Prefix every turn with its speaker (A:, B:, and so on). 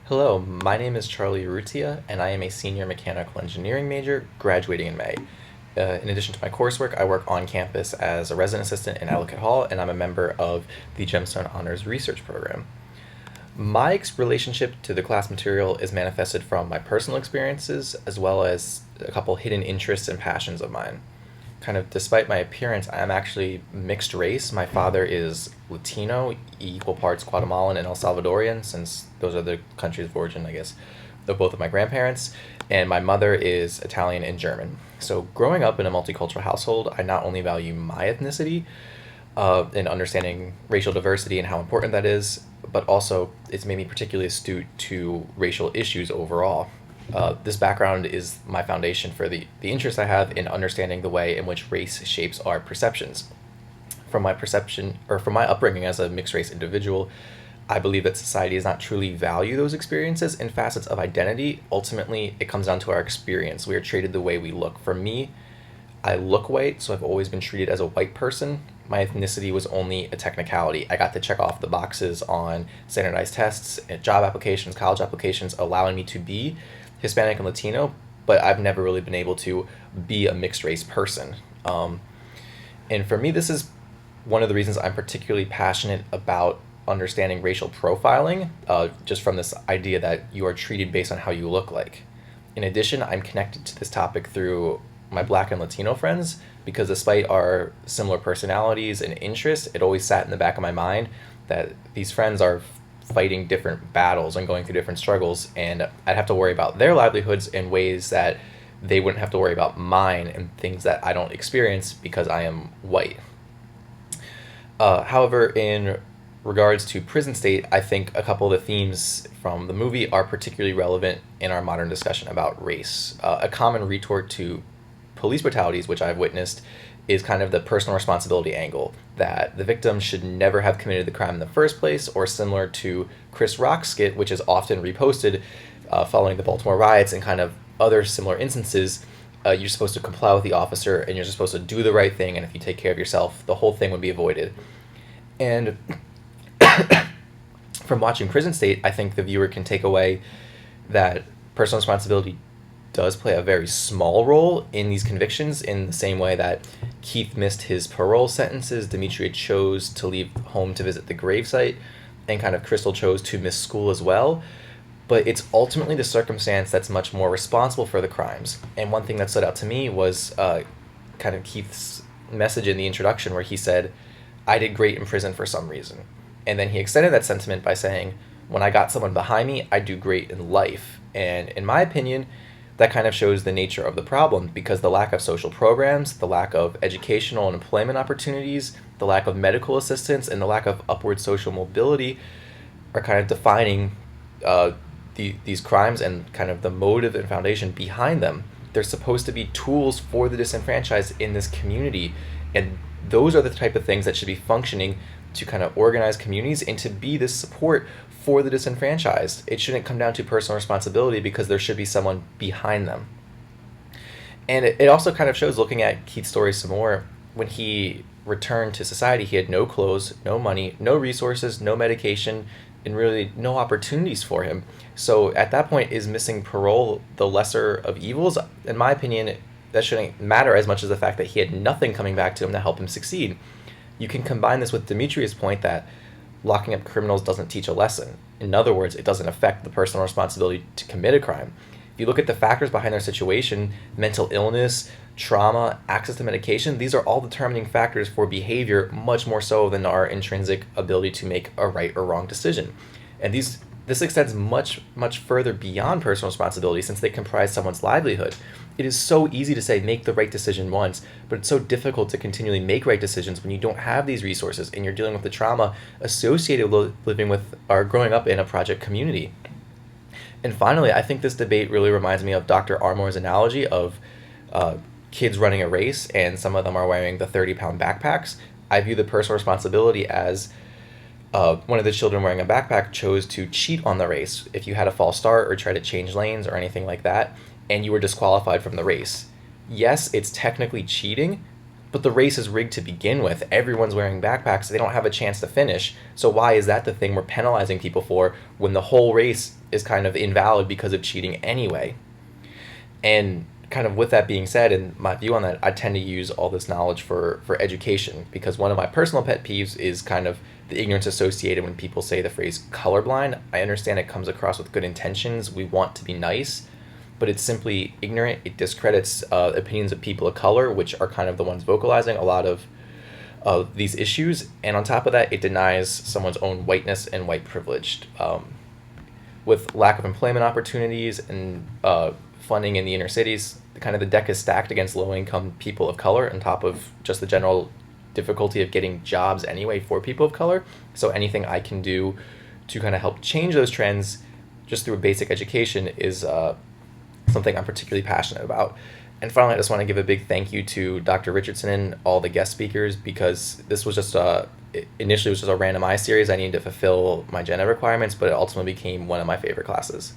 A: Hello, my name is Charlie Rutia, and I am a senior mechanical engineering major graduating in May. In addition to my coursework, I work on campus as a resident assistant in Ellicott Hall, and I'm a member of the Gemstone Honors Research Program. My relationship to the class material is manifested from my personal experiences as well as a couple hidden interests and passions of mine. Kind of despite my appearance, I am actually mixed race. My father is Latino, equal parts Guatemalan and El Salvadorian, since those are the countries of origin, I guess, of both of my grandparents. And my mother is Italian and German. So growing up in a multicultural household, I not only value my ethnicity and understanding racial diversity and how important that is, but also it's made me particularly astute to racial issues overall. This background is my foundation for the interest I have in understanding the way in which race shapes our perceptions. From my perception, or from my upbringing as a mixed race individual, I believe that society does not truly value those experiences and facets of identity. Ultimately, it comes down to our experience. We are treated the way we look. For me, I look white, so I've always been treated as a white person. My ethnicity was only a technicality. I got to check off the boxes on standardized tests, job applications, college applications, allowing me to be Hispanic and Latino, but I've never really been able to be a mixed race person. And for me, this is one of the reasons I'm particularly passionate about understanding racial profiling, just from this idea that you are treated based on how you look like. In addition, I'm connected to this topic through my Black and Latino friends because despite our similar personalities and interests, it always sat in the back of my mind that these friends are fighting different battles and going through different struggles, and I'd have to worry about their livelihoods in ways that they wouldn't have to worry about mine and things that I don't experience because I am white. However, in regards to Prison State, I think a couple of the themes from the movie are particularly relevant in our modern discussion about race. A common retort to police brutalities, which I've witnessed, is kind of the personal responsibility angle, that the victim should never have committed the crime in the first place, or similar to Chris Rock's skit, which is often reposted following the Baltimore riots and kind of other similar instances. You're supposed to comply with the officer and you're supposed to do the right thing, and if you take care of yourself, the whole thing would be avoided. And from watching Prison State, I think the viewer can take away that personal responsibility does play a very small role in these convictions, in the same way that Keith missed his parole sentences, Demetria chose to leave home to visit the gravesite, and kind of Crystal chose to miss school as well. But it's ultimately the circumstance that's much more responsible for the crimes. And one thing that stood out to me was kind of Keith's message in the introduction where he said, I did great in prison for some reason. And then he extended that sentiment by saying, when I got someone behind me, I do great in life. And in my opinion, that kind of shows the nature of the problem, because the lack of social programs, the lack of educational and employment opportunities, the lack of medical assistance, and the lack of upward social mobility are kind of defining these crimes and kind of the motive and foundation behind them. They're supposed to be tools for the disenfranchised in this community, and those are the type of things that should be functioning to kind of organize communities and to be this support for the disenfranchised. It shouldn't come down to personal responsibility because there should be someone behind them. And it also kind of shows, looking at Keith's story some more, when he returned to society, he had no clothes, no money, no resources, no medication, and really no opportunities for him. So at that point, is missing parole the lesser of evils? In my opinion, that shouldn't matter as much as the fact that he had nothing coming back to him to help him succeed. You can combine this with Demetria's point that locking up criminals doesn't teach a lesson. In other words, it doesn't affect the personal responsibility to commit a crime. If you look at the factors behind their situation, mental illness, trauma, access to medication, these are all determining factors for behavior, much more so than our intrinsic ability to make a right or wrong decision. And this extends much, much further beyond personal responsibility, since they comprise someone's livelihood. It is so easy to say make the right decision once, but it's so difficult to continually make right decisions when you don't have these resources and you're dealing with the trauma associated with living with or growing up in a project community. And finally, I think this debate really reminds me of Dr. Armour's analogy of kids running a race, and some of them are wearing the 30-pound backpacks. I view the personal responsibility as one of the children wearing a backpack chose to cheat on the race. If you had a false start or try to change lanes or anything like that, and you were disqualified from the race. Yes, it's technically cheating, but the race is rigged to begin with. Everyone's wearing backpacks. They don't have a chance to finish. So why is that the thing we're penalizing people for when the whole race is kind of invalid because of cheating anyway? And kind of with that being said, and my view on that, I tend to use all this knowledge for education, because one of my personal pet peeves is kind of the ignorance associated when people say the phrase colorblind. I understand it comes across with good intentions. We want to be nice, but it's simply ignorant. It discredits opinions of people of color, which are kind of the ones vocalizing a lot of these issues. And on top of that, it denies someone's own whiteness and white privilege. With lack of employment opportunities and funding in the inner cities, kind of the deck is stacked against low-income people of color on top of just the general difficulty of getting jobs anyway for people of color. So anything I can do to kind of help change those trends just through a basic education is something I'm particularly passionate about. And finally, I just want to give a big thank you to Dr. Richardson and all the guest speakers, because this was just initially it was just a randomized series. I needed to fulfill my gen ed requirements, but it ultimately became one of my favorite classes.